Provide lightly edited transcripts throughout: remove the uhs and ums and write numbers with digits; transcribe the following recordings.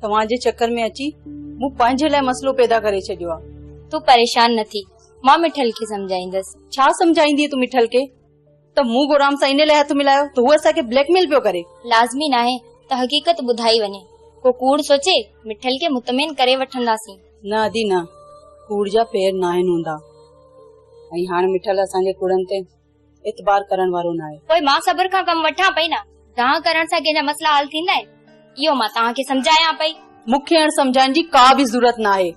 तव्हांजे चक्कर में अची मूं पंहिंजे लाइ मसलो पैदा करे छॾियो आहे। तू परेशान न थी, मां मिठल खे समझाईंदसि। छा समझाईंदी तूं मिठल खे? त मूं गुराम सां इन लाइ हथ मिलायो त हूअ असांखे ब्लैकमेल पियो करे। लाज़मी न आहे त हक़ीक़त ॿुधाई वञे, को कूड़ सोचे मिठल खे मुतमिन करे वठंदासीं। न अदी न, कूड़ जा पेर न आहिनि हूंदा ऐं हाणे मिठल असांजे कूड़नि ते एतबार करण वारो न आहे। पोइ मां सब्र खां कम वठां पई न, तव्हां करण सां कंहिंजा मसला हल थींदा आहिनि। इहो मां तव्हांखे समझायां पई। मूंखे हाणे समझाइण जी का बि ज़रूरत न आहे।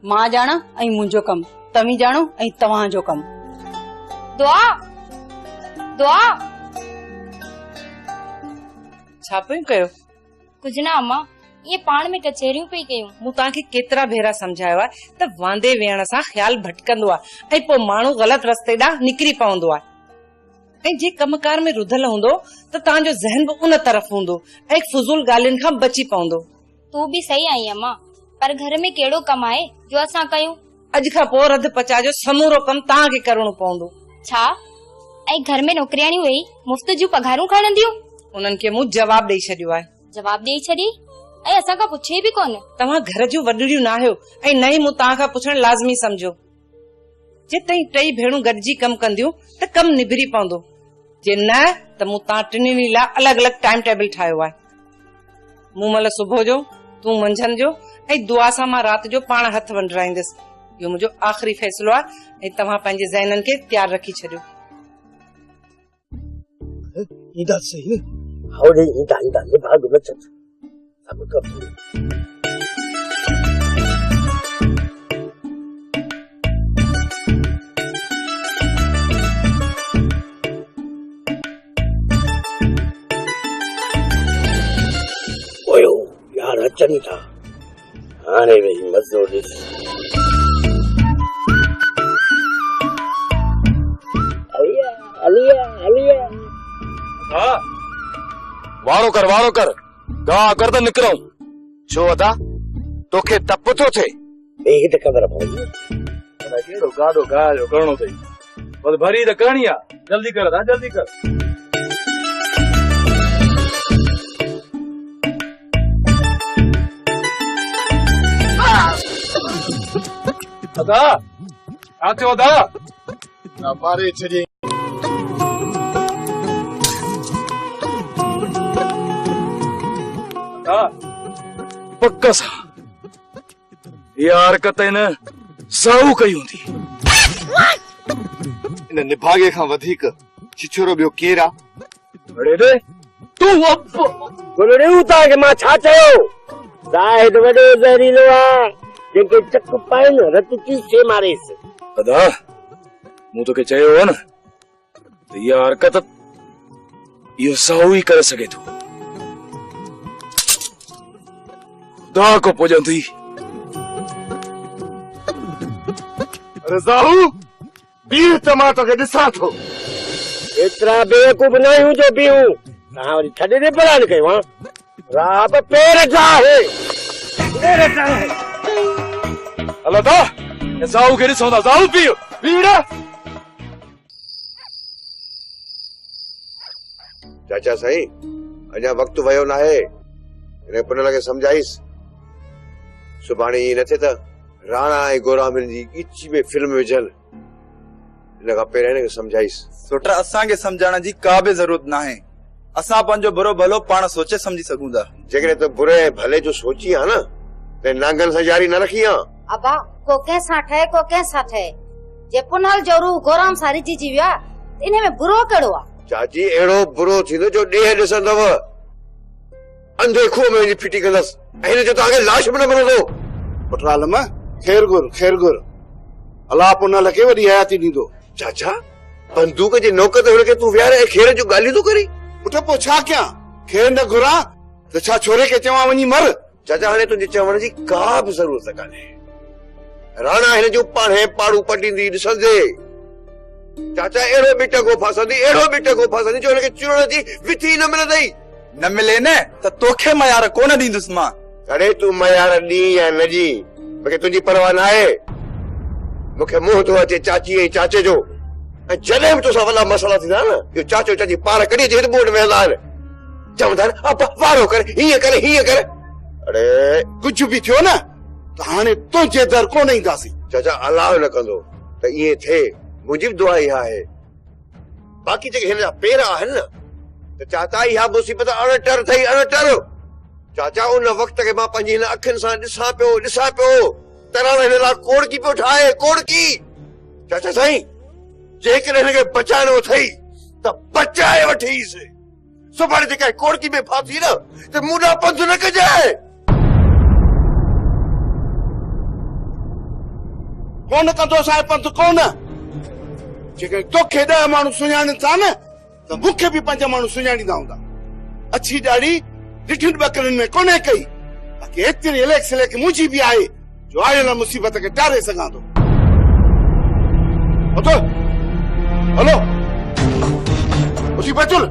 मां ॼाणा ऐं मुंहिंजो कमु, तव्हीं ॼाणो ऐं तव्हांजो कमु। दुआ दुआ छा पियो कयो? कुझु न अम्मा, ये पाण में कचहरियूं पई कयूं। मूं तव्हांखे केतिरा भेरा सम्झायो आहे त वांदे वेहण सां ख्याल भटकंदो आहे ऐं पोइ माण्हू ग़लति रस्ते ॾांहुं निकिरी पवंदो आहे। ऐं जे कमकार में रुधल हूंदो त तव्हांजो ज़हन बि उन तरफ़ हूंदो ऐं फुज़ूल ॻाल्हियुनि खां बची पवंदो। तू भी सही आई अम्मा, पर घर में कहिड़ो कमु आहे जो असां कयूं? अॼु खां पोइ रध पचा जो समूरो कमु तव्हांखे करणो पवंदो। छा? ऐं घर में नौकरियाणियूं वेही मुफ़्त जूं पघारूं खणंदियूं? उन्हनि खे मूं जवाब ॾेई छॾियो आहे। जवाब ॾेई छॾी ऐं असां खां पुछे बि कोन। तव्हां घर जूं वॾड़ियूं न आहियो ऐं न ई मूं तव्हां खां पुछण लाज़मी समझो। जे ताईं टई भेणूं गॾिजी कमु कंदियूं त कमु निबिरी पवंदो, जे न त मूं तव्हां टिनिनी लाइ अलॻि अलॻि टाइम टेबल ठाहियो आहे। मूं महिल सुबुह जो, तूं मंझंदि जो ऐं दुआ सां मां राति जो पाण हथ वंडराईंदसि। इहो मुंहिंजो आख़िरी फ़ैसिलो आहे ऐं तव्हां पंहिंजे ज़हननि खे तयारु रखी छॾियो। यार अचनि था, हाणे वेही मज़ो ॾिस। वारो कर गा कर त निकरूं। छो अदा तोखे टप थो थे? देख त ख़बर पवंदी केड़ो गाडो गायो करणो थई, बस भरी त करणी आ। जल्दी कर दा, जल्दी कर। अदा आते अदा ना मारे छड़ी। पक्का सा यार कते न साऊ कई हुंदी। इन निभागे खां वधीक छिछोरो बियो केरा? अरे रे तू अब बोलड़े उता के मां छा चयो? जाहिद वडो जहरीलो आ, जेके चक पाए न रत चीसे मारेस। अदा मूं तोखे चयो हो न त इहा हरकत इहो साऊ ई करे सघे थो। खुदा को पुॼंदी। अरे साहू बीह त मां तोखे ॾिसां थो। एतिरा बेवकूफ़ न आहियूं जो बीहूं। तव्हां वरी छॾे ॾे बयान कयो। राह बि पेर ठाहे हलो था साऊ खे ॾिसूं था। साऊ पीओ बीड़। चाचा साईं अञा वक़्तु वियो न आहे, हिन पुन खे सम्झाईस। सुभाणे ईअं न थिए त राणा ऐं गोरामिन जी ॻिची में फिल्म विझनि। हिन खां पहिरियों हिन खे सम्झाईस। सुठा असांखे सम्झाइण जी का बि ज़रूरत न आहे। असां पंहिंजो बुरो भलो पाण सोचे सम्झी सघूं था। जेकॾहिं तो बुरे भले जो सोची आहे न त नांगन सां यारी न रखी आहे। अबा को कंहिंसां ठहे को कंहिंसां ठहे, जे पुनल जो रूह गोराम सां रिझिजी वियो आहे, इन में बुरो कहिड़ो आहे? चाची अहिड़ो बुरो थींदो जो ॾेह ॾिसंदव, अंधे खूह में वञी फिटी कंदसि ऐं हिन जो तव्हांखे लाश बि न मिलंदो। पुट आलम ख़ैर घुर अलाह पुनल खे वॾी हयाती ॾींदो। चाचा बंदूक जे नोक ते हुनखे तूं विहारे ऐं खेर जो ॻाल्हियूं थो करी। पुट पोइ छा कयां? खेर न घुरां त छा छोरे खे चवां वञी मर? चाचा हाणे तुंहिंजे चवण जी का बि ज़रूरत कान्हे। राणा हिन जो पाणे पाड़ू पटींदी ॾिसंदे। चाचा अहिड़ो बि टको फासंदी जो हिनखे चुरण जी विथी न मिलंदई। न मिले न त तोखे मयार कोन ॾींदुसि मां। अरे तूं मयार ॾी या न ॾी, मूंखे तुंहिंजी परवाह न आहे। मूंखे मुंहुं थो अचे चाची ऐं चाचे जो, ऐं जॾहिं बि तोसां वॾा मसला थींदा न, इहो चाचो चाची पार कढी अची बोर्ड में हलंदा आहिनि। चवंदा आहिनि वारो करे हीअं करे। अरे कुछ भी थियो न त हाणे तुंहिंजे दर कोन ईंदासीं। चाचा अलाह न कंदो त ईअं थिए, मुंहिंजी बि दुआ इहा आहे। बाक़ी जेके हिन जा पेर आहिनि न त चाचा इहा मुसीबत अणटर थई, अणटर। चाचा उन वक़्त खे मां पंहिंजी हिन अखियुनि सां ॾिसां पियो तराण हिन लाइ कोड़की पियो ठाहे, कोड़की। चाचा साईं, जेकॾहिं हिनखे बचाइणो अथई त बचाए वठीसि। सुभाणे जेका कोड़की में फासी न त मूंॾा पंधु न कजाए। कोन कंदो असांजो पंथ कोन। जेकॾहिं तोखे 10 माण्हू सुञाणनि था न त मूंखे बि 5 माण्हू सुञाणींदा हूंदा। अछी ॾाढ़ी ॾिठियुनि ॿकरियुनि में कोन्हे कई, बाक़ी एतिरी इलेक सिलेक मुंहिंजी बि आहे जो आयल मुसीबत खे टारे सघां थो। हलो मुसीबत हलो।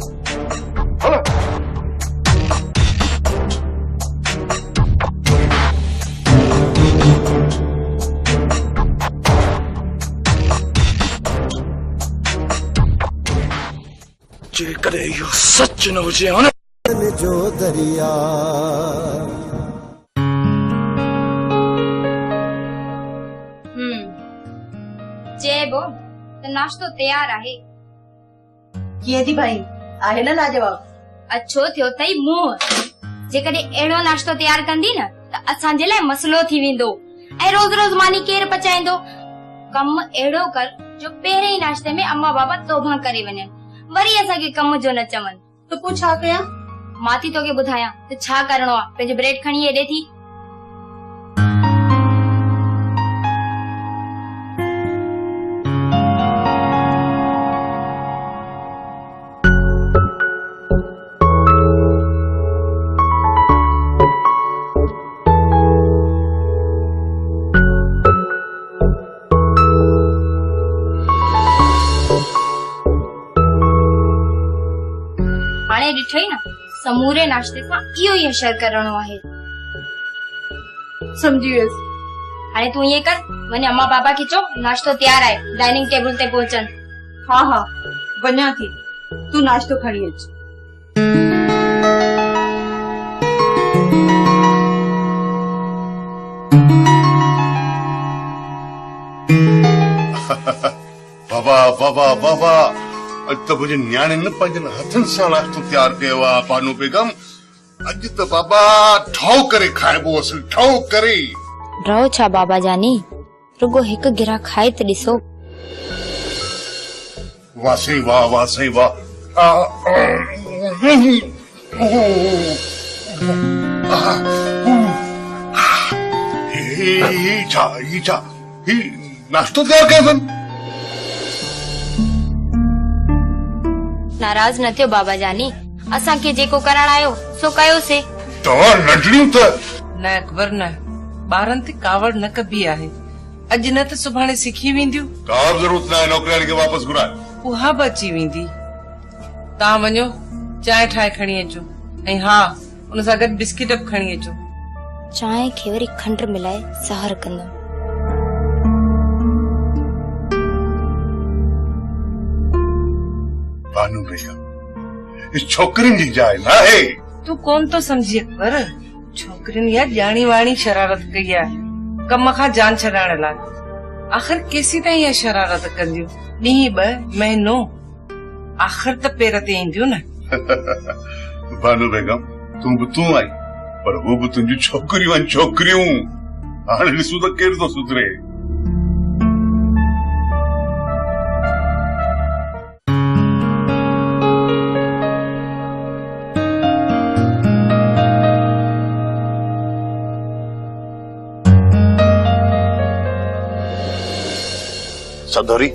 जेकॾहिं इहो सच न हुजे हा न जो दरिया चइबो त नाश्तो तयार आहे। कीअं थी भाई? आहे न लाजवाब? अच्छो थियो अथई मुंहुं। जेकॾहिं अहिड़ो नाश्तो तयार कंदी न त असांजे लाइ मसलो थी वेंदो ऐं रोज़ रोज़ मानी केरु पचाईंदो। कम अहिड़ो कर जो पहिरें ई नाश्ते में अम्मा बाबा तौबा करे वञनि, वरी असांखे कम जो न चवनि। त पोइ छा कयां? मां थी तोखे ॿुधायां त छा करणो आहे। पंहिंजो ब्रेड खणी हेॾे थी। हाणे ॾिठई न, समूरे नाश्ते सां इहो ई असर करणो आहे। समझी वियसि। हाणे तूं ईअं कर, वञ अम्मा बाबा खे चओ नाश्तो तयार आहे, डाइनिंग टेबल ते पहुचनि। हा वञा थी, तूं नाश्तो खणी अच। बाबा अॼु त मुंहिंजे न्याणे न पंहिंजनि हथनि सां नाश्तो तयारु कयो आहे। बानू बेगम, अॼु त बाबा ठाउ करे खाइबो, असल ठाउ करे। रहो छा बाबा जानी, रुगो हिकु गिरा खाए त ॾिसो। वाह साईं वाह, वाह साईं वाह। ही नाश्तो तयारु कयो अथनि। नाराज न थियो बाबा जानी, असांखे जेको करण आयो सो कयोसीं। तव्हां नंढड़ियूं त न अकबर न, ॿारनि ते कावड़ न कबी आहे। अॼु न त सुभाणे सिखी वेंदियूं। का ज़रूरत न आहे नौकराणी खे वापसि घुराए। उहा बि अची वेंदी। तव्हां वञो चांहि ठाहे खणी अचो, ऐं हा उन सां गॾु बिस्किट बि खणी अचो। चांहि खे वरी खंड मिलाए सहर कंदमि। बानू बेगम, इस छोकरिन जी जाइ ना है। तू कौन तो समझी अकबर, छोकरिन या जानी वाणी शरारत कई है कम खां जान छड़ाण लाइ। आखिर केसी ताईं इहा शरारत कंदियूं? ॾींहुं 2 महीनो, आखिर त पेर ते ईंदियूं न। बानू बेगम, तूं बि तूं आई, पर वो बि तुंहिंजूं छोकरियूं आहिनि, छोकरियूं। हाणे ॾिसूं त केरु थो सुधरे। सदोरी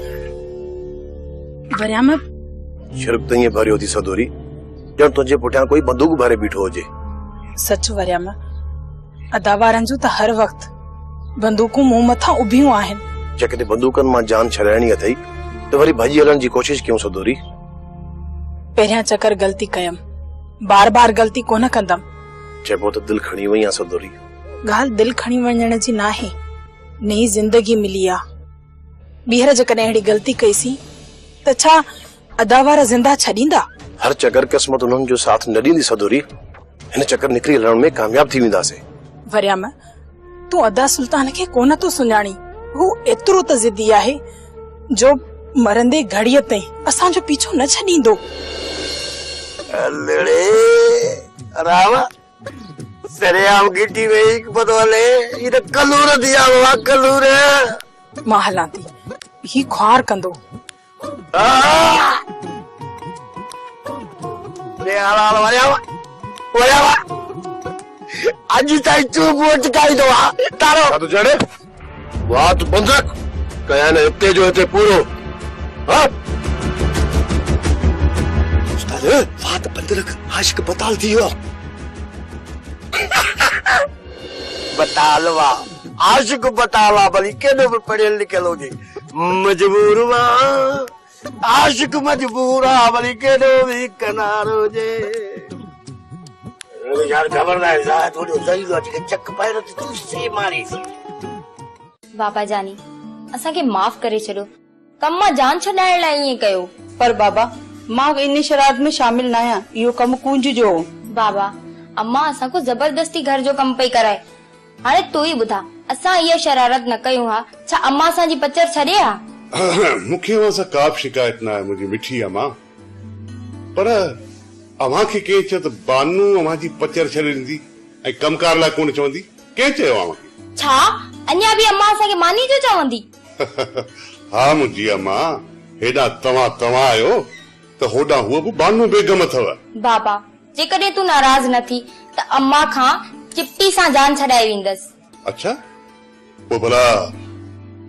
वरियाम शिरक तो ये भरियो थी सदोरी, ॼण तुंहिंजे पुठियां कोई बंदूक भरे बीठो हुजे। सच वरियाम, अदावारनि जूं त हर वक्त बंदूकूं मुंह मथां उभियूं आहिनि। जेकॾहिं बंदूकनि मां जान छॾाइणी अथई त वरी भॼी हलण जी कोशिश कयूं सदोरी। पहिरियां चकर ग़लती कयमि, बार बार ग़लती कोन कंदमि। चइबो त दिलि खणी वई आहे सदोरी। ॻाल्हि दिलि खणी वञण जी नाहे, नई ज़िंदगी मिली आहे। ॿीहर जेकॾहिं अहिड़ी ग़लती कईसीं त छा अदावार ज़िंदा छॾींदा? हर चकर क़िस्मत उन्हनि जो साथ न ॾींदी सदोरी। हिन चकर निकिरी हलण में कामयाब थी वेंदासीं। वरियाम तू अदा सुल्तान के कोन तो सुञाणी हू एतिरो त ज़िदी आहे जो मरंदे घड़ीअ ताईं असांजो पीछो न छॾींदो। रामा सरेआम गिटी में एक बदले ये कलूर दिया हुआ कलूर मां हलां थी ही ख्वार कंदो। रे हलाल वरियावा अॼु ताईं चुप वोट काई दो तारो तो जड़े बात बंद रख कया ने हिते जो हिते पूरो हां उस्ताद बात बंद रख आशिक बताल दियो बतालवा आशिक बताला भली केने पर पढ़ियल लिखल होगी मजबूर वा आशिक मजबूरा भली केने भी कनारो जे यार खबरदार जा थोड़ी सही जो के चक पायरो तू से मारी बाबा जानी असा के माफ करे छड़ो कम मां जान छडाइण लाइ ये कयो। पर बाबा मां इन शरारत में शामिल न आहियां, इहो कम कुंज जो। बाबा अम्मा असा को जबरदस्ती घर जो कम पई कराए हाणे तू ही बुधा असा ये शरारत न कयूं हा छा अम्मा असा जी पचर छड़े हा। मुखे वहां का शिकायत ना है मुझी मिठी अम्मा पर अम्मा के के चत बानू अम्मा जी पचर छड़ींदी ए कमकार ला कोन चवंदी के चयो अम्मा छा अन्या भी अम्मा असा के मानी जो चवंदी। हाँ मुझी अम्मा हेडा तवा आयो तो होडा हुआ भी बानू बेगम अथव। बाबा जेकॾहिं तू नाराज न थी त अम्मा खां चिपटी सां जान छॾाए वेंदस। अच्छा वो भला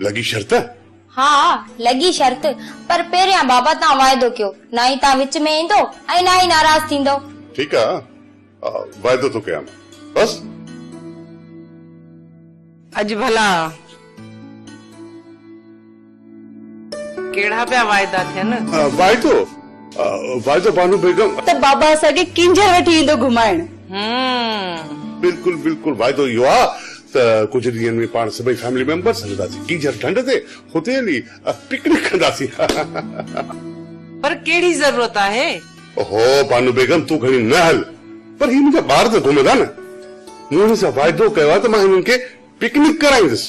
लगी शर्त? हाँ लगी शर्त पर पहिरियां बाबा तव्हां वाइदो कयो ना ही तव्हां विच में ईंदो ऐं ना ही नाराज थींदो। ठीक है वाइदो तो कयां बस। अज भला केड़ा पे वायदा थे न वायदो बानू बेगम त बाबा असांखे किंजर वठी ईंदो घुमाइण। बिल्कुल बिल्कुल वायदो इहो आहे त कुछ ॾींहंनि में पाण सभई फैमिली मेंबर्स हलंदासीं किंजर ढंढ ते हुते हली पिकनिक कंदासीं। पर केड़ी जरूरत आहे? ओहो बानू बेगम तू खणी न हल पर ही मुंहिंजा ॿार त घुमंदा न मूं हिन सां वाइदो कयो आहे त मां हिननि खे पिकनिक कराईंदुसि।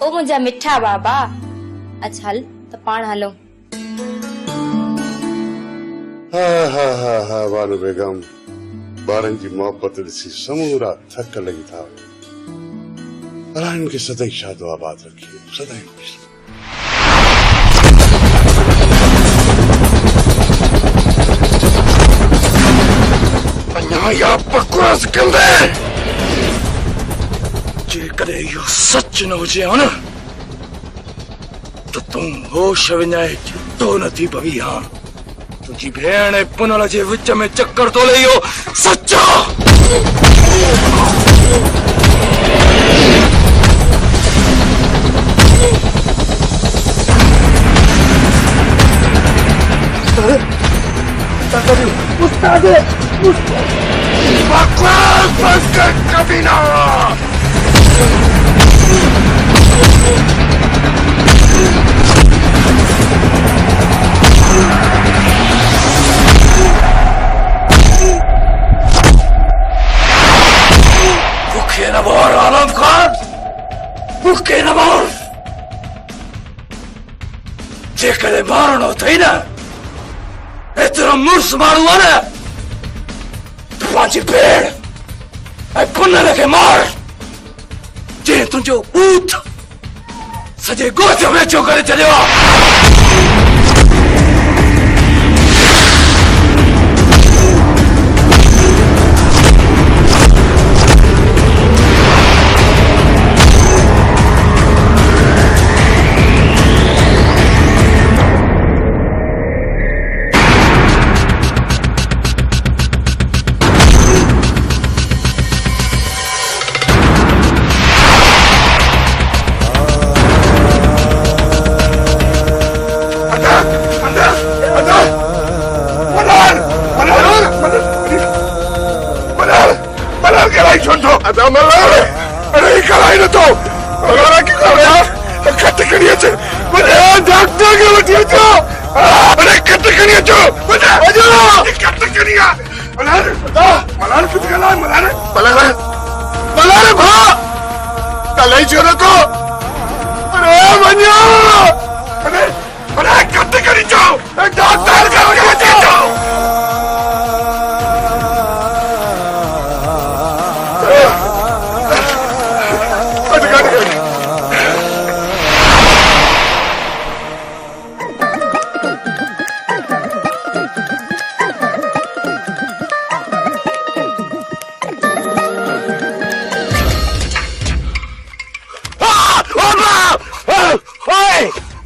ओ मुंहिंजा मिठा बाबा अच्छा हल त पाण हलो। हा बानू बेगम ॿारनि जी मोहबत ॾिसी समूरा थक लॻी था। अलाह इनके सदाई शादो आबाद रखिए सदाई खुश। या बकवास कंदे जेकॾहिं इहो सच न हुजे हा न त तूं होश विञाए चितो नथी पवी। हा तुंहिंजी भेण ऐं पुनल जे विच में चक्कर थो ले इहो सच उस्ताद बकवास बंद कर कमीना। भूखे न मार आलम खान भूखे न मार जेकॾहिं मारणो अथई न एतिरो मुड़ुस माण्हू आहे न तूं पंहिंजी भेण ऐं पुनल खे मार जंहिं तुंहिंजो ऊठ सॼे ॻोठ में वेचो करे छॾियो आहे। अरे भा कल ही छोरो को अरे मनिया अरे कट करी जाओ डॉक्टर का लगा जाओ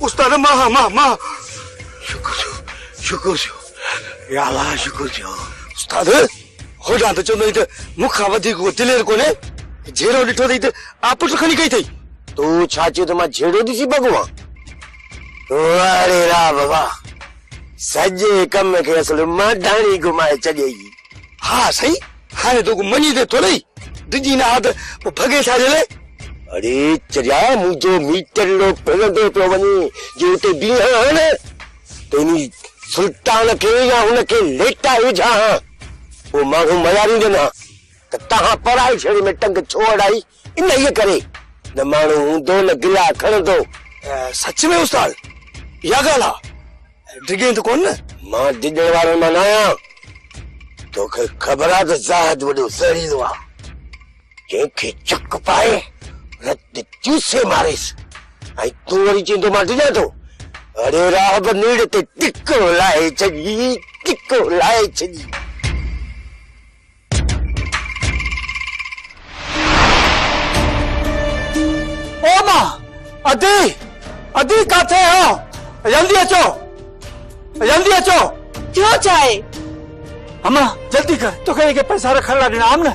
उस्ताद मां मां मां शुक्र या अल्लाह शुक्र थियो उस्ताद हो जा त चंदो इत मुखा वधी को दिलेर कोने झेड़ो डिठो दई त आपट खणी कई थई तू छाचे त मां झेड़ो दिसी भगवा अरे रा बाबा सजे कम के असल मां डाणी घुमाए चई हां सही हाने तो मनी दे थोड़ी दिजी ना हाथ भगे छाले अरे चरिया मुझो मीटर लो पहले तो वनी जो ते बीह है तेनी सुल्तान के या उनके लेटा उजा वो मानू मयारी देना त तहां पढ़ाई छड़ी में टंग छोड़ाई इन ये करे न मानू दो न गिला खण दो सच में उस्ताद या गाला डिगे तो कौन मां डिगे वाले मनाया तो खबर आ त जाहद वडो सरी दो के चक पाए रत चूसे मारिस आई तू वरी चिंतो मार दिया तो अरे राह बनीड़ ते टिक्को लाए छजी ओ मां अदी काथे हो जल्दी अचो क्यों चाहे अम्मा जल्दी कर तो कहे के पैसा रखण ला देना आम न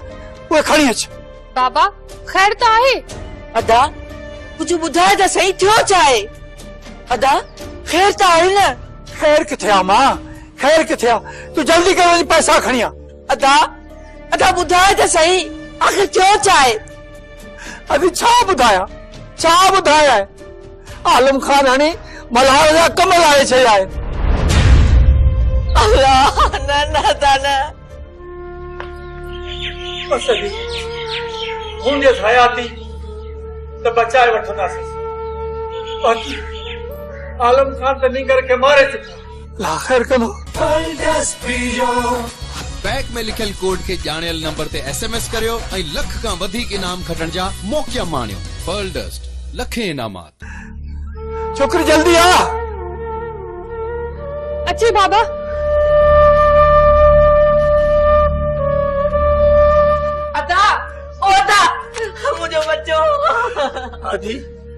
वो खणी अच बाबा खैर तो आहे अदा कुछ बुधाए त सही थियो चाहे अदा खैर तो आहे न खैर किथे आ मां खैर किथे आ तू जल्दी कर वही पैसा खणिया अदा बुधाए त सही आखिर थियो चाहे अभी छा बुधाया है आलम खान हणी मल्हार जा कम लाए छे आए अल्लाह ना दाना बस अभी हुंदे हयाती त बचाए वठंदासीं बाक़ी आलम खान त निंगर के मारे चुका ला खैर कनो बैक में लिखियल कोड के ॼाणियल नंबर ते SMS करियो ऐं लख खां वधीक इनाम खटण जा मौक़ा माणियो पर्ल डस्ट लखे इनामात छोकरी जल्दी आ अच्छे बाबा अदा मुझे बच्चो आदि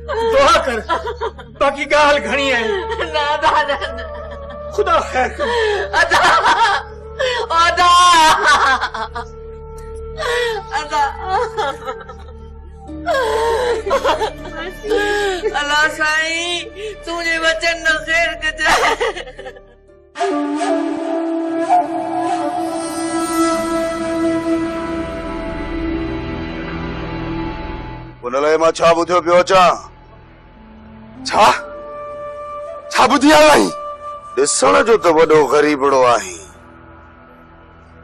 दुआ कर बाकी गाल घणी है ना दादा खुदा खैर करे अदा अल्लाह साईं तू मुझे बच्चन न खैर कजाए उनलाए मां छा बुधियो पियो अचां छा बुधी आई ॾिसण जो त वॾो ग़रीबड़ो आहीं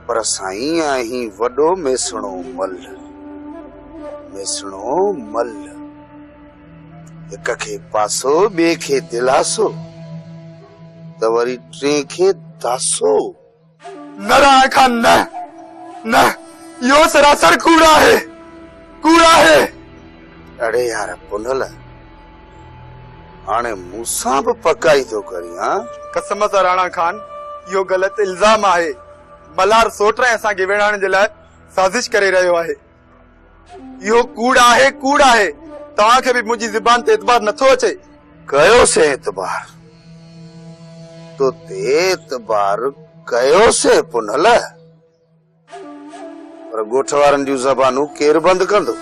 पर साईं आहीं वॾो मेसणो मल हिक खे पासो ॿिए खे दिलासो त वरी टे खे दासो नारायण खान न यो सरासर कूड़ा है अरे यार पुनल हाणे मूंसां बि पकाई थो करी हां कसम सां राणा खान यो गलत इल्जाम आहे मल्हार सोट रहे असांखे विढ़ाइण जे लाइ साज़िश करे रहियो आहे यो कूड़ा है तव्हांखे बि मुंहिंजी ज़बान ते एतबार नथो अचे कयोसीं एतबार तो ते एतबार कयोसीं पुनल पर ॻोठ वारनि जूं ज़बानूं केरु बंदि कंदो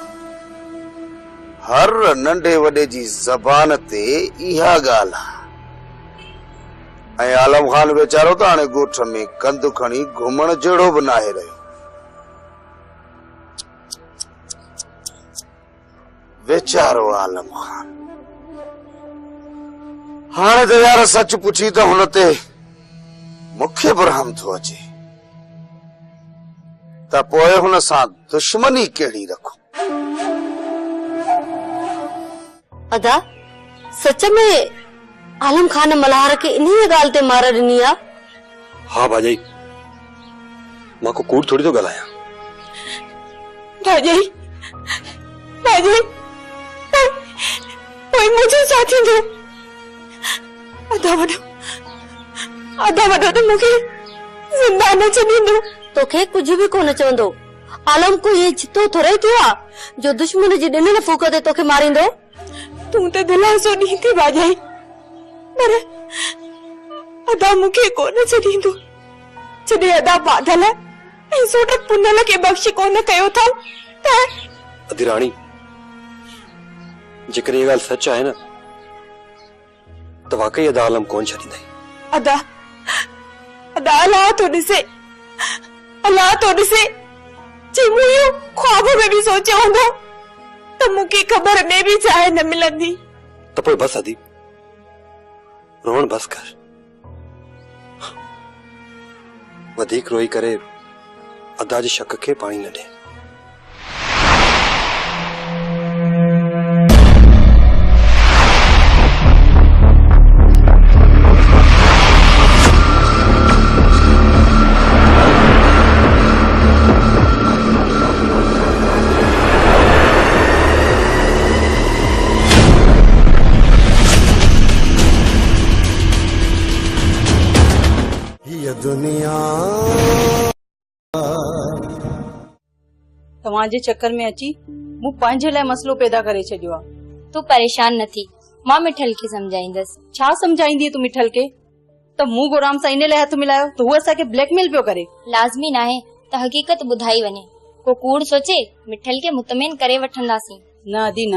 हर नंढे वॾे जी ज़बान ते इहा ॻाल्हि आहे ऐं आलम खान वेचारो त हाणे ॻोठ में कंधु खणी घुमण जहिड़ो बि नाहे रहियो वेचारो आलम खान हाणे त यार सच पुछी त हुन ते मूंखे बि रहम थो अचे त पोइ हुन सां दुश्मनी कहिड़ी रखूं अदा सच में आलम खान मल्हार के इन्हीं गाल ते मार ॾिनी आ? हाँ भाजाई, मां को कूड़ थोड़ी तो गलाया। भाजाई भाजाई कोई मुझे साथी दो। अदा वडो तो मुखे जिंदा न छॾींदो। तोखे कुछ भी कोन चवंदो। आलम को ये जितो थोड़े थियो आ जो दुश्मन जी ॾिनल फूक ते तोखे मारींदो। तू तो दिलासो ॾी थी भाजाई, पर अदा मुखे कोन छॾींदो। जॾहिं अदा बादल ऐं सोट पुनल खे बख़्श कोन कयो था त अधिराणी, जेकर ये ॻाल्हि सच आहे न त वाकई अदा आलम कोन छॾींदई। अदा अल्लाह तो ॾिसे, अल्लाह तो ॾिसे। जे मूं इहो ख्वाब में भी सोचियो हूंदो त मूंखे ख़बर में भी जाइ न मिलंदी। त पोइ बस अदी, रोण बस कर। वधीक रोई करे अदा जे शक खे पाणी न ॾे। दुनिया तव्हांजे चक्कर में अची मूं पंहिंजे लाइ मसलो पैदा करे छॾियो आहे। तू परेशान न थी, मां मिठल खे समझाईंदसि। छा समझाईंदी तूं मिठल खे? त मूं गुराम सां इन लाइ हथ मिलायो त हूअ असांखे ब्लैकमेल पियो करे। लाज़मी नाहे त हक़ीक़त ॿुधाई वञे। को कूड़ सोचे मिठल खे मुतमिन करे वठंदासीं। न अदी न,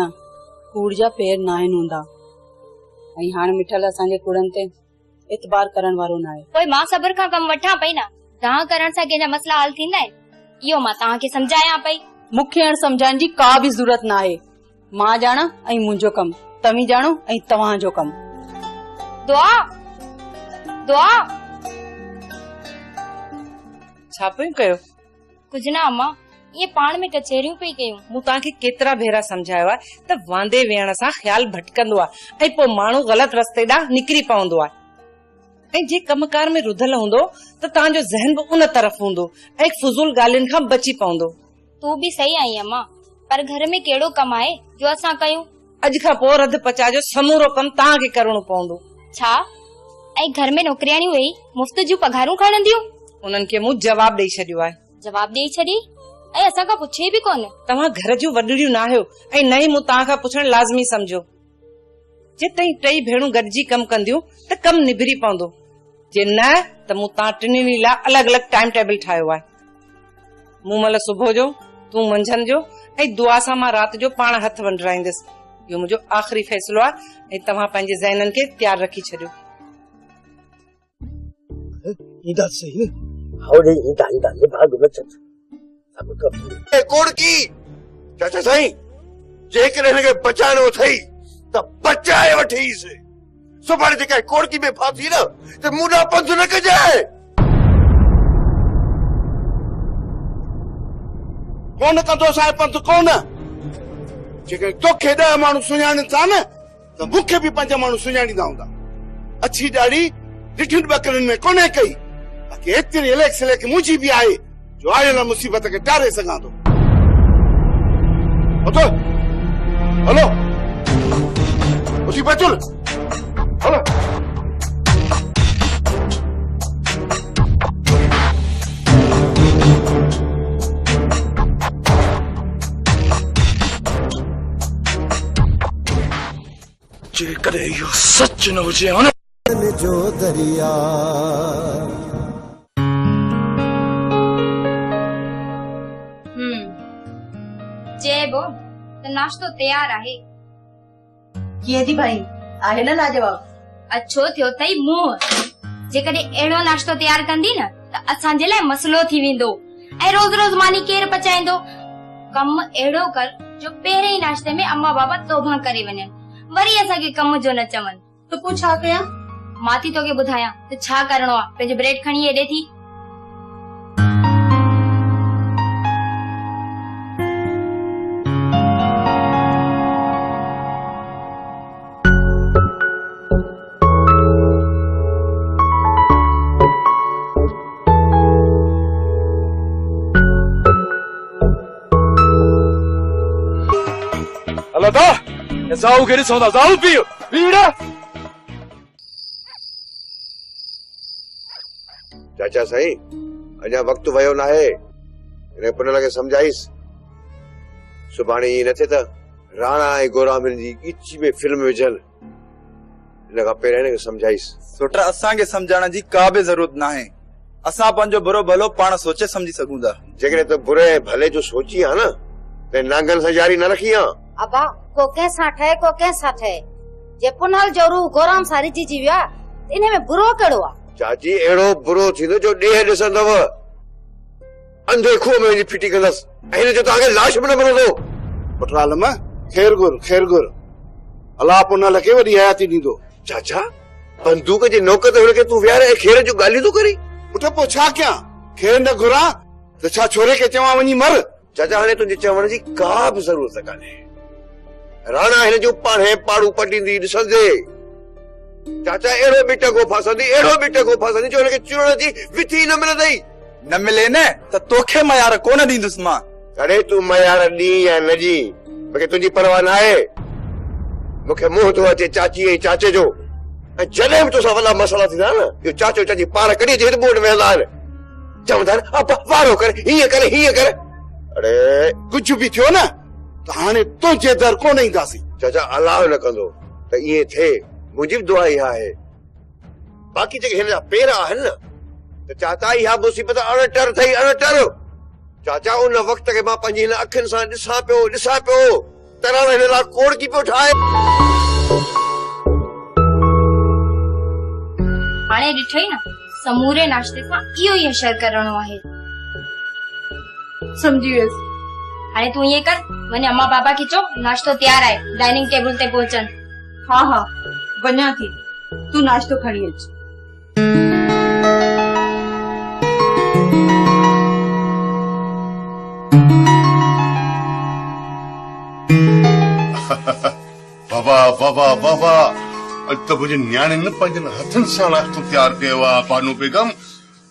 कूड़ जा पेर न आहिनि हूंदा ऐं हाणे मिठल असांजे कूड़नि ते इतबार करण वारो न आहे। पोइ मां सब्र खां कम वठां पई न। तव्हां करण सां कंहिंजा मसला हल थींदा आहिनि? इहो मां तव्हांखे समझायां पई। मूंखे हाणे समझाइण जी का भी ज़रूरत न आहे। मां ॼाणा ऐं मुंहिंजो कम, तव्हीं ॼाणो ऐं तव्हांजो कम। दुआ दुआ छा पियो कयो? कुछ ना अम्मा, ये पाण में कचेरियूं पई कयूं। मूं तव्हांखे केतिरा भेरा समझायो आहे त वांदे वेहण सां ख्याल भटकंदो आहे ऐं पोइ माण्हू ग़लत रस्ते ॾांहुं निकिरी पवंदो आहे। ऐं जे कमकार में रुधल हूंदो त तव्हांजो ज़हन बि उन तरफ़ हूंदो ऐं फुज़ूल ॻाल्हियुनि खां बची पवंदो। तू भी सही आई अम्मा, पर घर में केड़ो कम आहे जो असां कयूं? अॼु खां पोइ रध पचाए जो समूरो कम तव्हांखे करणो पवंदो। छा? ऐं घर में नौकरियाणियूं वेही मुफ़्त जूं पघारूं खणंदियूं? उन्हनि खे मूं जवाब ॾेई छॾियो आहे। जवाब ॾेई छॾी ऐं असां खां पुछे बि कोन। तव्हां घर जूं वॾड़ियूं न आहियो ऐं न ई मूं तव्हां खां पुछण लाज़मी समझो। जे ताईं टई भेणूं गॾिजी कम कंदियूं त कम निभरी पवंदो। जे न त मूं तव्हां टिनिनी लाइ अलॻि अलॻि टाइम टेबल ठाहियो आहे। मूं महिल सुबुह जो, तूं मंझंदि जो ऐं दुआ सां मां राति जो पाण हथ वंडराईंदसि। इहो मुंहिंजो आख़िरी फ़ैसिलो आहे ऐं तव्हां पंहिंजे ज़हननि खे तयारु रखी छॾियो। कोड़ की चाचा साईं, जेकर हिनखे बचाइणो अथई त बचाए वठीसि। सुभाणे जेका कोड़की में फासी न त मूंॾा पंध न कजाए। कोन कंदो साहिब पंध कोन। जेकर तोखे 10 माण्हू सुञाणनि था न त मूंखे बि 5 माण्हू सुञाणींदा हूंदा। अछी ॾाढ़ी ॾिठियुनि ॿकरनि में कोन्हे कई, बाक़ी एतिरी इलेक्स मुंहिंजी बि आहे जो आयल मुसीबत खे टारे सघां थो। हलो मुसीबत हलो। जेकर इहो सच न हुजे हा न जो दरिया चइबो त नाश्तो तयार आहे। कीअं थी भाई? आहे न लाजवाब? अच्छो थियो तई मुंह। जेकॾहिं अहिड़ो नाश्तो तयार कंदी न त असांजे लाइ मसलो थी वेंदो ऐं रोज़ रोज़ मानी केरु पचाईंदो। कम अहिड़ो कर जो पहिरें ई नाश्ते में अम्मा बाबा तौबा करे वञनि, वरी असांखे कम जो न चवनि। त पोइ छा कयां? मां थी तोखे ॿुधायां त छा करणो आहे। पंहिंजो ब्रेड खणी हेॾे थी। हलो था जाऊ खे ॾिसूं था जाऊ पीउ पीड़ा चाचा साईं अञा वक्त वयो ना है इन पुन लगे समझाइस सुभाणे ये न थे त राणा ऐं गोरामिन जी ईची में फिल्म विझन इन खां पहिरियों हिनखे समझाइस सोटा असांखे सम्झाइण जी का बि ज़रूरत न आहे असां पंहिंजो बुरो भलो पाण सोचे समझी सघूं था जेकॾहिं तो बुरे भले जो सोची है ना ते नांगन सां यारी न रखी है अबा को कंहिंसां ठहे को कंहिंसां ठहे जे पुनल जोरू गोराम सां रिझिजी वियो आहे इन में बुरो कहिड़ो आहे चाची अहिड़ो बुरो थींदो जो ॾेह ॾिसंदव अंधे खूह में वञी फिटी कंदसि ऐं हिन जो तव्हांखे लाश बि न मिलंदो पुटरालम खैर गुर अलाह पुनल खे वॾी हयाती ॾींदो चाचा बंदूक जे नोक ते हुनखे तूं विहारे ऐं खेर जूं ॻाल्हियूं थो करी पुट पोइ छा कयां खेर न घुरां त छा छोरे खे चवां वञी मर चाचा हाणे तुंहिंजे चवण जी का बि ज़रूरत कान्हे राणा हिन जूं पाणे पाड़ू पटींदी ॾिसंदे चाचा अहिड़ो बिटको फासंदी जो हिनखे चुरण जी विथी न मिलंदई न मिले न त तोखे मयार कोन ॾींदुसि मां अरे तूं मयार ॾी या न ॾी मूंखे तुंहिंजी परवाह न आहे मूंखे मुंहुं थो अचे चाची ऐं चाचे जो ऐं जॾहिं बि तोसां वॾा मसाला थींदा न इहो चाचो चाची पार कढी अची बोर्ड में वेहंदा आहिनि चवंदा आहिनि वारो करे हीअं करे अरे कुझु बि थियो न त हाणे तुंहिंजे दर कोन ईंदासीं चाचा अलाह न कंदो त ईअं थिए मुंहिंजी बि दुआ इहा आहे बाक़ी जेके हिन जा पेर आहिनि न त चाचा इहा मुसीबत अणटर थई अणटर चाचा उन वक्त के मां पंहिंजी हिन अखियुनि सां ॾिसां पियो तराण हिन लाइ कोड़की पियो ठाहे हाणे ॾिठई न समूरे नाश्ते सां इहो ई असर करणो आहे समझी वियसि हाणे तूं ईअं कर वञ अम्मा बाबा खे चओ नाश्तो तयार आहे डाइनिंग टेबल ते पहुचन हा वञा थी तूं नाश्तो खणी अच बाबा अॼु त मुंहिंजे न्याणे न पंहिंजनि हथनि सां नाश्तो तयारु कयो आहे बानू बेगम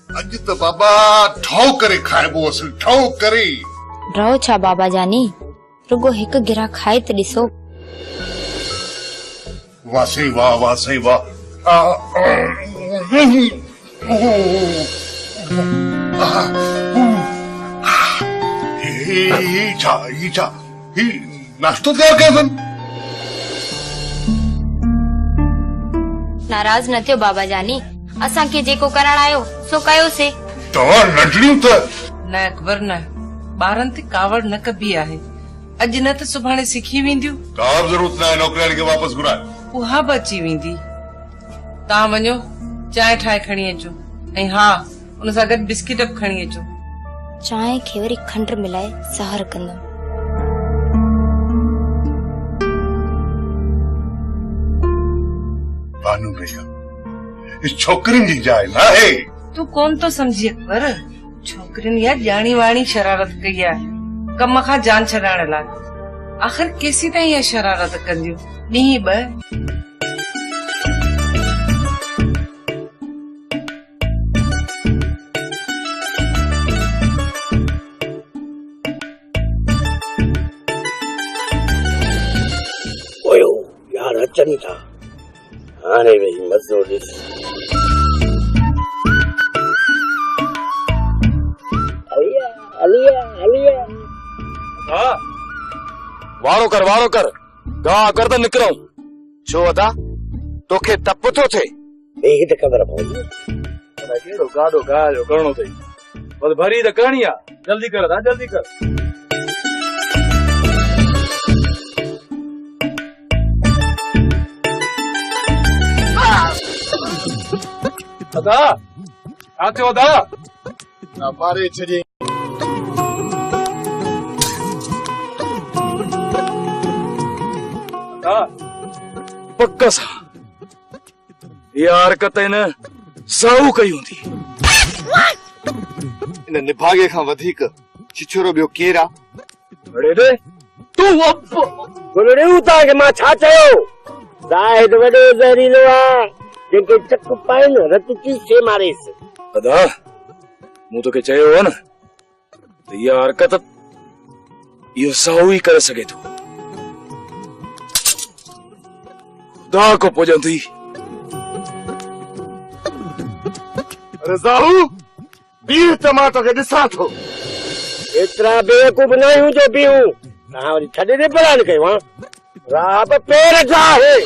अॼु त बाबा ठहो करे खाइबो असुल ठहो करे रहो छा बाबा जानी रुगो हिकु गिरा खाए त ॾिसो वाह सही वाह नाश्तो तयारु कयो अथनि नाराज न थियो बाबा जानी असांखे जेको करण आयो सो कयोसीं तव्हां नंढड़ियूं त न अकबर न ॿारनि ते कावड़ न कबी आहे अॼु न त सुभाणे सिखी वेंदियूं का बि ज़रूरत न आहे नौकराणी खे वापसि घुराए उहा बि अची वेंदी तव्हां वञो चांहि ठाहे खणी अचो ऐं हा उन सां गॾु बिस्किट बि खणी अचो चांहि खे वरी खंड मिलाए सहर कंदमि बानू बेगम इस छोकरिन जी जाइ न है तू कोन तो समझी अकबर छोकरिन या जानी वाणी शरारत कई आहे कम खां जान छॾाइण लाइ आखिर केसी ताईं इहा शरारत कंदियूं ॾींहं ॿ यार अचनि था हाणे वेही मज़ो ॾिस वारो कर गा कर त निकिरूं छो अदा तोखे तप थो थे ही त ख़बर पवंदी कहिड़ो गाॾो गायो करणो अथई बस भरी त करणी आहे जल्दी कर अदा छा थियो अदा मारे छॾी पक्का सा इहा हरकत हिन साहू कई हूंदी इन निभागे खां वधीक छिछोरो ॿियो केर आहे अड़े रे तूं गुलड़ियूं तव्हांखे मां छा चयो ज़ाहिद वॾो ज़हरीलो आहे जंहिंखे चक पाए न रत चीसे मारेसि अदा मूं तोखे चयो हो न त इहा हरकत इहो साहू ई करे सघे थो खुदा को पुजंदी। अरे ज़ाहू बीह त मां तोखे ॾिसां थो। एतिरा बेवकूफ़ न आहियूं जो बीहूं। तव्हां वरी छॾे ॾे बयान कयो हा। राह पेर जा आहे।